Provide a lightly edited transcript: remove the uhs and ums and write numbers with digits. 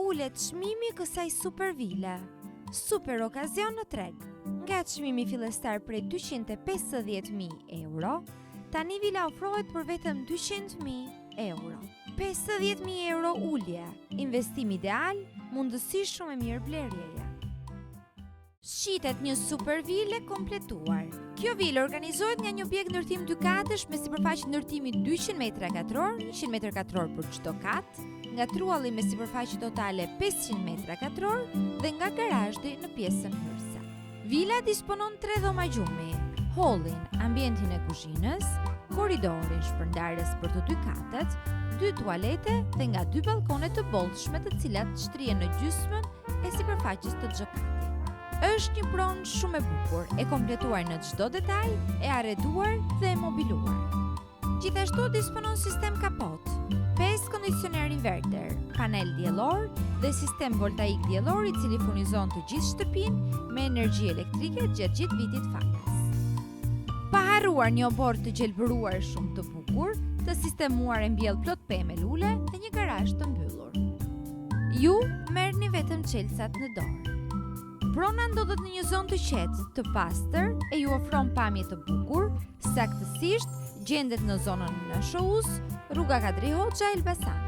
ulet çmimi kësaj super vile. Super okazion në treg. Nga çmimi fillestar prej 250.000 euro, tani vila ofrohet për vetëm 200.000 euro. 50.000 euro ulje, investim ideal, mundësi shumë e mirë blerjeje. Shitet një super vile kompletuar. Kjo vilë organizohet nga një objekt ndërtim 2 katësh me sipërfaqe ndërtimi 200 m2, 100 m2 për çdo kat, nga trualli me sipërfaqe totale 500 m2 dhe nga garazhi në pjesën hyrëse. Vila disponon 3 dhoma gjumi, hallin, ambientin e kuzhinës, korridorin shpërndarës për të 2 katët, 2 tualete dhe nga 2 balkone të bollshme të cilat shtrihen në gjysmën e sipërfaqes të çdo kati. Është një pronë shumë e bukur, e kompletuar në çdo detaj, e arreduar dhe e mobiluar. Gjithashtu disponon sistem kapot, 5 kondicioner inverter, panel diellor dhe sistem voltaik diellor i cili furnizon të gjithë shtëpinë me energji elektrike gjatë gjithë vitit falas. Pa harruar një obor të gjelbëruar shumë të bukur, të sistemuar e mbjell plot pemë lule dhe një garazh të mbyllur. Ju merrni vetëm çelësat në dorë. Prona ndodhet në një zonë të qetë, të pastër e ju ofron pamje të bukur, saktësisht gjendet në zonën NSHU-s, rruga Kadri Hoxha, Elbasan.